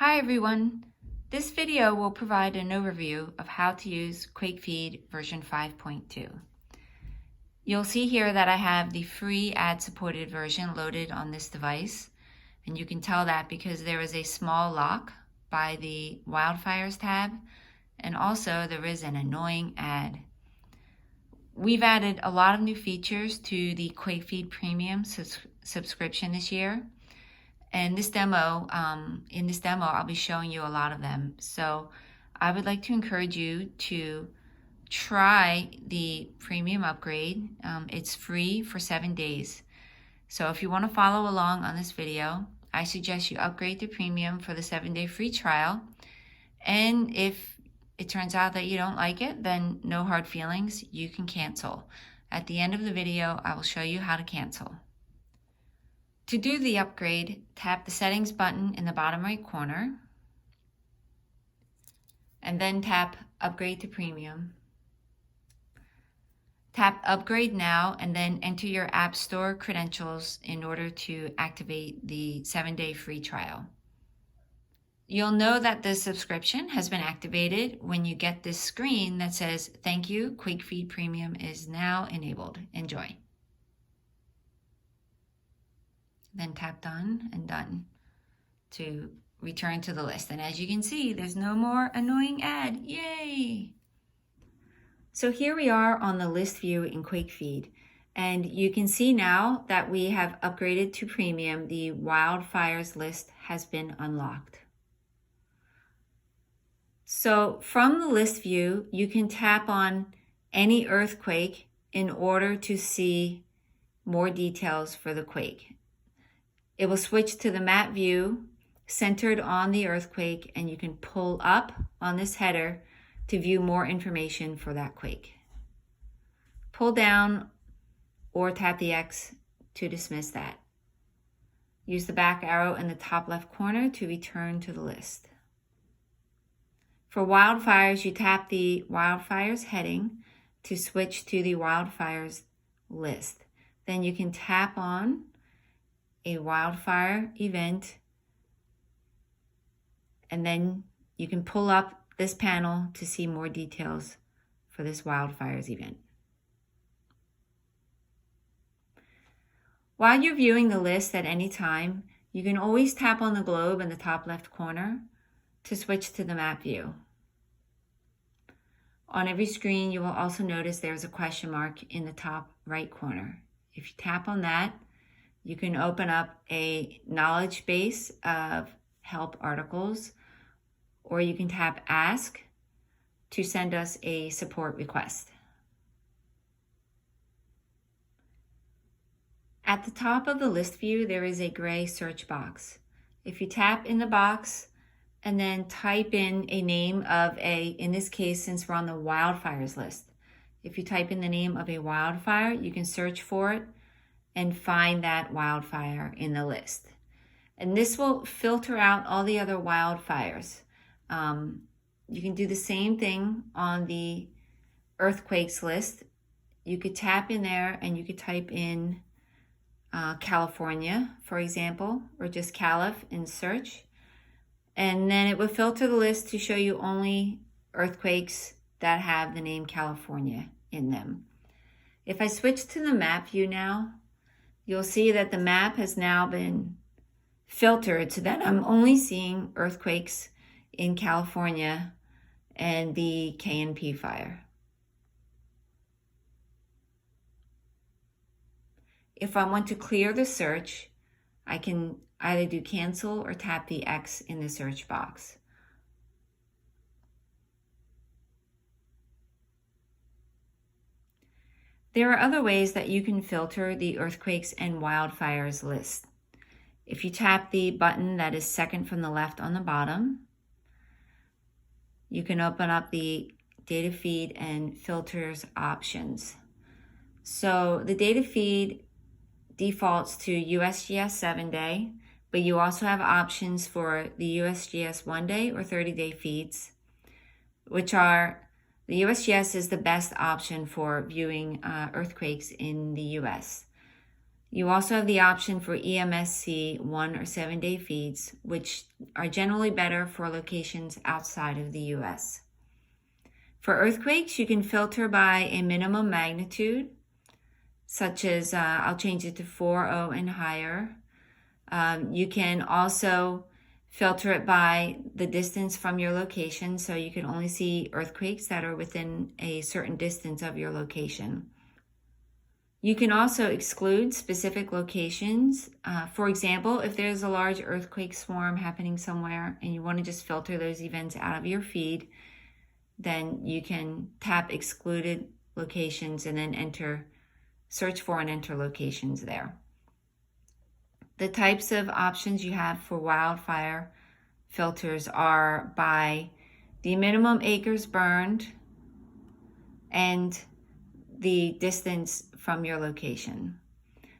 Hi everyone! This video will provide an overview of how to use QuakeFeed version 5.2. You'll see here that I have the free ad-supported version loaded on this device, and you can tell that because there is a small lock by the Wildfires tab, and also there is an annoying ad. We've added a lot of new features to the QuakeFeed Premium subscription this year. And in this demo, I'll be showing you a lot of them. So I would like to encourage you to try the premium upgrade. It's free for 7 days. So if you want to follow along on this video, I suggest you upgrade to premium for the 7-day free trial. And if it turns out that you don't like it, then no hard feelings, you can cancel. At the end of the video, I will show you how to cancel. To do the upgrade, tap the settings button in the bottom right corner and then tap upgrade to premium. Tap upgrade now and then enter your App Store credentials in order to activate the 7-day free trial. You'll know that the subscription has been activated when you get this screen that says, "Thank you, QuakeFeed Premium is now enabled. Enjoy." Then tap done and done to return to the list. And as you can see, there's no more annoying ad. Yay! So here we are on the list view in QuakeFeed. And you can see now that we have upgraded to premium, the Wildfires list has been unlocked. So from the list view, you can tap on any earthquake in order to see more details for the quake. It will switch to the map view centered on the earthquake, and you can pull up on this header to view more information for that quake. Pull down or tap the X to dismiss that. Use the back arrow in the top left corner to return to the list. For wildfires, you tap the Wildfires heading to switch to the Wildfires list. Then you can tap on a wildfire event, and then you can pull up this panel to see more details for this wildfires event. While you're viewing the list at any time, you can always tap on the globe in the top left corner to switch to the map view. On every screen, you will also notice there's a question mark in the top right corner. If you tap on that, you can open up a knowledge base of help articles, or you can tap Ask to send us a support request. At the top of the list view, there is a gray search box. If you tap in the box and then type in a name of in this case, since we're on the wildfires list, if you type in the name of a wildfire, you can search for it and find that wildfire in the list. And this will filter out all the other wildfires. You can do the same thing on the earthquakes list. You could tap in there and you could type in California, for example, or just Calif in search. And then it will filter the list to show you only earthquakes that have the name California in them. If I switch to the map view now, you'll see that the map has now been filtered so that I'm only seeing earthquakes in California and the KNP fire. If I want to clear the search, I can either do cancel or tap the X in the search box. There are other ways that you can filter the earthquakes and wildfires list. If you tap the button that is second from the left on the bottom, you can open up the data feed and filters options. So the data feed defaults to USGS 7-day, but you also have options for the USGS 1-day or 30-day feeds, which are the USGS is the best option for viewing earthquakes in the US. You also have the option for EMSC 1 or 7 day feeds, which are generally better for locations outside of the US. For earthquakes, you can filter by a minimum magnitude, such as I'll change it to 4.0 and higher. You can also filter it by the distance from your location, so you can only see earthquakes that are within a certain distance of your location. You can also exclude specific locations. For example, if there's a large earthquake swarm happening somewhere and you want to just filter those events out of your feed, then you can tap excluded locations and then search for and enter locations there. The types of options you have for wildfire filters are by the minimum acres burned and the distance from your location.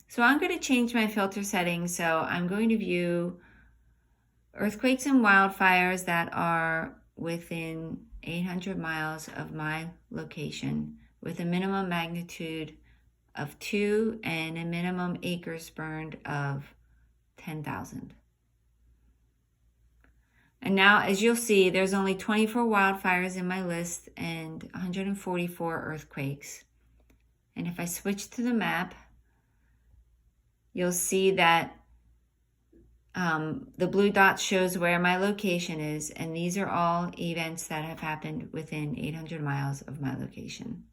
So I'm going to change my filter settings. So I'm going to view earthquakes and wildfires that are within 800 miles of my location with a minimum magnitude of 2 and a minimum acres burned of 10,000. And now, as you'll see, there's only 24 wildfires in my list and 144 earthquakes. And if I switch to the map, you'll see that the blue dot shows where my location is, and these are all events that have happened within 800 miles of my location.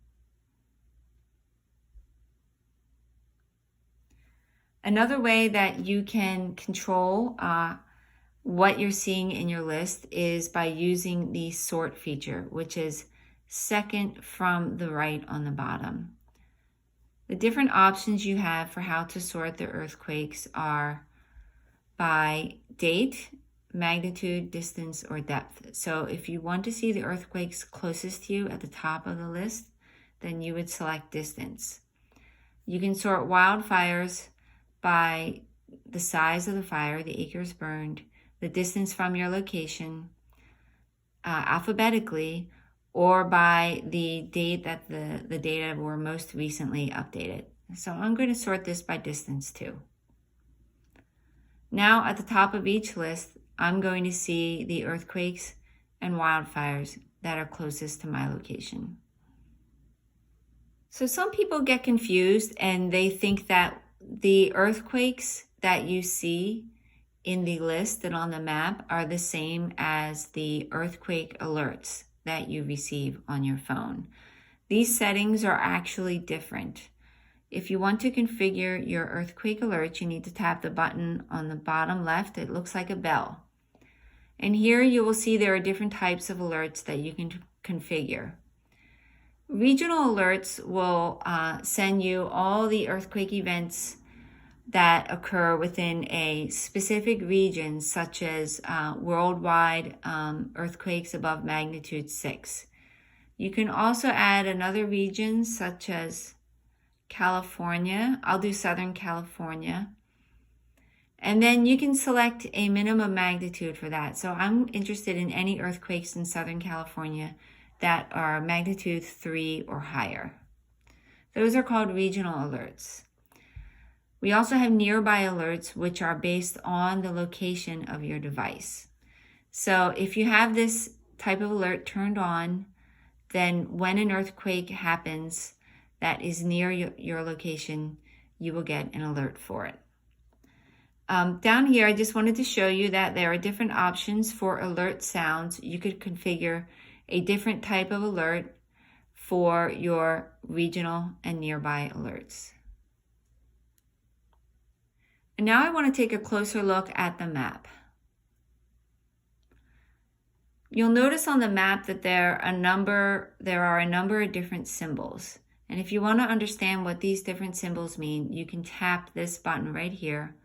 Another way that you can control what you're seeing in your list is by using the sort feature, which is second from the right on the bottom. The different options you have for how to sort the earthquakes are by date, magnitude, distance, or depth. So if you want to see the earthquakes closest to you at the top of the list, then you would select distance. You can sort wildfires by the size of the fire, the acres burned, the distance from your location, alphabetically, or by the date that the data were most recently updated. So I'm going to sort this by distance too. Now at the top of each list, I'm going to see the earthquakes and wildfires that are closest to my location. So some people get confused and they think that the earthquakes that you see in the list and on the map are the same as the earthquake alerts that you receive on your phone. These settings are actually different. If you want to configure your earthquake alerts, you need to tap the button on the bottom left. It looks like a bell. And here you will see there are different types of alerts that you can configure. Regional alerts will send you all the earthquake events that occur within a specific region, such as worldwide earthquakes above magnitude 6. You can also add another region, such as California. I'll do Southern California. And then you can select a minimum magnitude for that. So I'm interested in any earthquakes in Southern California that are magnitude 3 or higher. Those are called regional alerts. We also have nearby alerts, which are based on the location of your device. So if you have this type of alert turned on, then when an earthquake happens that is near your location, you will get an alert for it. Down here, I just wanted to show you that there are different options for alert sounds. You could configure a different type of alert for your regional and nearby alerts. And now I want to take a closer look at the map. You'll notice on the map that there are a number of different symbols. And if you want to understand what these different symbols mean, you can tap this button right here,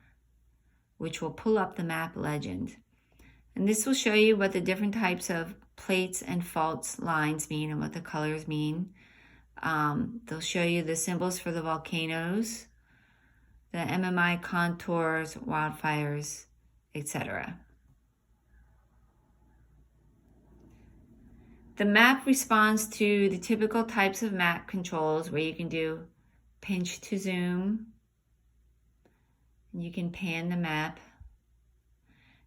which will pull up the map legend. And this will show you what the different types of plates and faults lines mean and what the colors mean. They'll show you the symbols for the volcanoes, the MMI contours, wildfires, etc. The map responds to the typical types of map controls where you can do pinch to zoom, You can pan the map.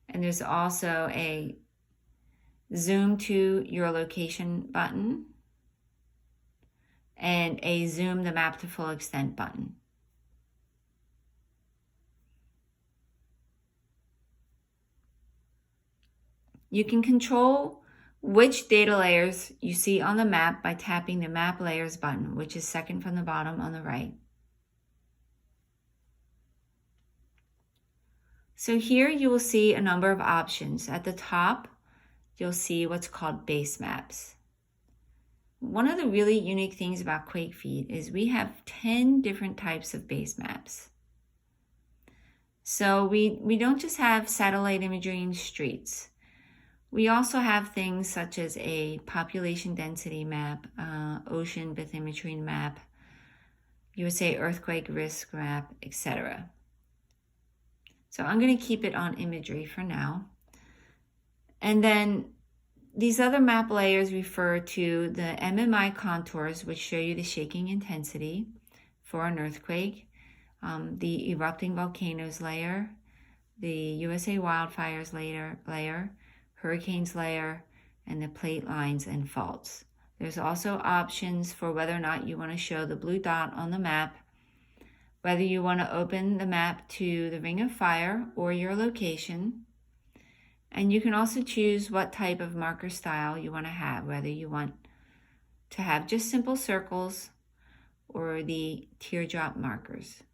And there's also a zoom to your location button and a zoom the map to full extent button. You can control which data layers you see on the map by tapping the Map Layers button, which is second from the bottom on the right. So here you will see a number of options. At the top, you'll see what's called base maps. One of the really unique things about QuakeFeed is we have 10 different types of base maps. So we don't just have satellite imagery in streets. We also have things such as a population density map, ocean bathymetry map, USA earthquake risk map, etc. So I'm going to keep it on imagery for now. And then these other map layers refer to the MMI contours, which show you the shaking intensity for an earthquake, the erupting volcanoes layer, the USA wildfires layer, hurricanes layer, and the plate lines and faults. There's also options for whether or not you want to show the blue dot on the map, whether you want to open the map to the ring of fire or your location. And you can also choose what type of marker style you want to have, whether you want to have just simple circles or the teardrop markers.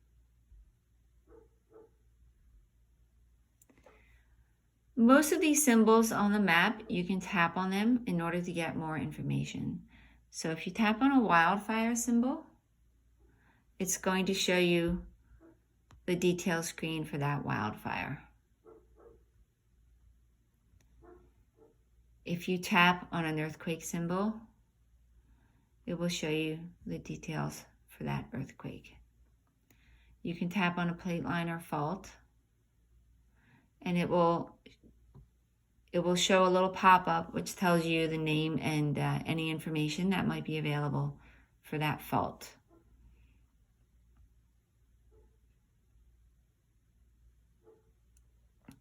Most of these symbols on the map, you can tap on them in order to get more information. So if you tap on a wildfire symbol, it's going to show you the detail screen for that wildfire. If you tap on an earthquake symbol, it will show you the details for that earthquake. You can tap on a plate line or fault, and it will show a little pop-up which tells you the name and any information that might be available for that fault.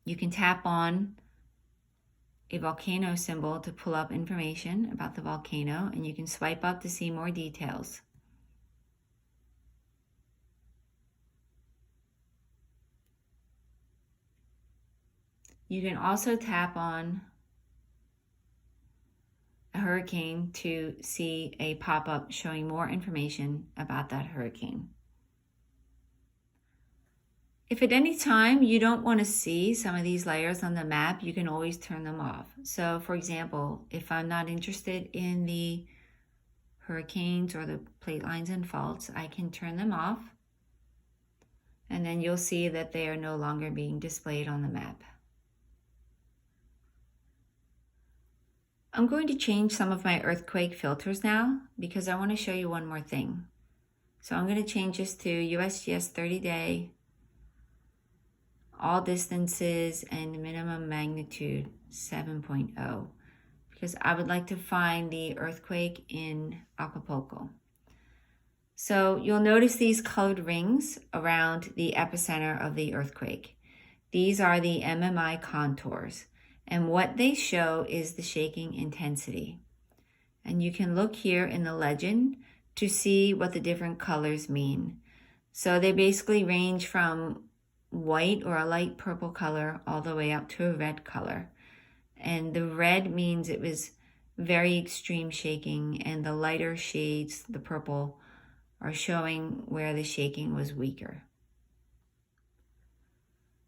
You can tap on a volcano symbol to pull up information about the volcano, and you can swipe up to see more details. You can also tap on a hurricane to see a pop-up showing more information about that hurricane. If at any time you don't want to see some of these layers on the map, you can always turn them off. So for example, if I'm not interested in the hurricanes or the plate lines and faults, I can turn them off, and then you'll see that they are no longer being displayed on the map. I'm going to change some of my earthquake filters now because I want to show you one more thing. So I'm going to change this to USGS 30-day, all distances, and minimum magnitude 7.0 because I would like to find the earthquake in Acapulco. So you'll notice these colored rings around the epicenter of the earthquake. These are the MMI contours, and what they show is the shaking intensity. And you can look here in the legend to see what the different colors mean. So they basically range from white or a light purple color all the way up to a red color. And the red means it was very extreme shaking, and the lighter shades, the purple, are showing where the shaking was weaker.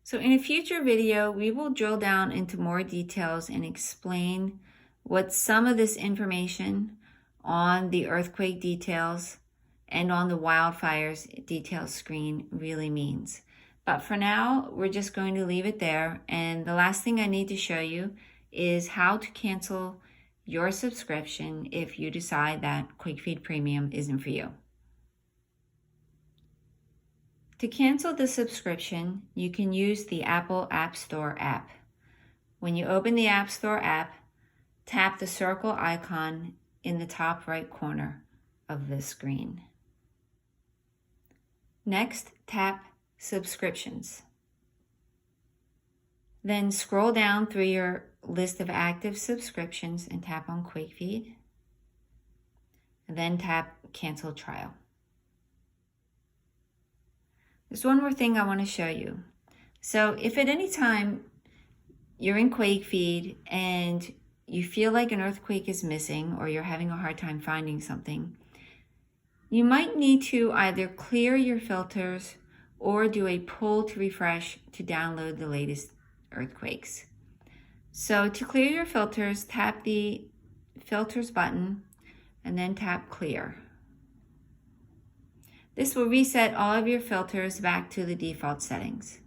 So in a future video, we will drill down into more details and explain what some of this information on the earthquake details and on the wildfires details screen really means. But for now, we're just going to leave it there. And the last thing I need to show you is how to cancel your subscription if you decide that QuakeFeed Premium isn't for you. To cancel the subscription, you can use the Apple App Store app. When you open the App Store app, tap the circle icon in the top right corner of the screen. Next, tap Subscriptions. Then scroll down through your list of active subscriptions and tap on QuakeFeed. And then tap Cancel Trial. There's one more thing I want to show you. So if at any time you're in QuakeFeed and you feel like an earthquake is missing or you're having a hard time finding something, you might need to either clear your filters or do a pull to refresh to download the latest earthquakes. So to clear your filters, tap the Filters button and then tap Clear. This will reset all of your filters back to the default settings.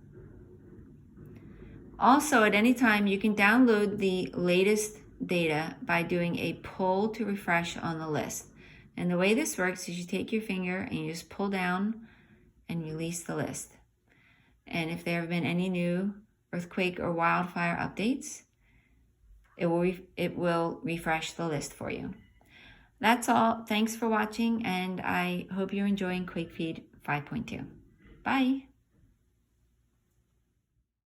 Also, at any time, you can download the latest data by doing a pull to refresh on the list. And the way this works is you take your finger and you just pull down and release the list. And if there have been any new earthquake or wildfire updates, it will refresh the list for you. That's all. Thanks for watching, and I hope you're enjoying QuakeFeed 5.2. Bye.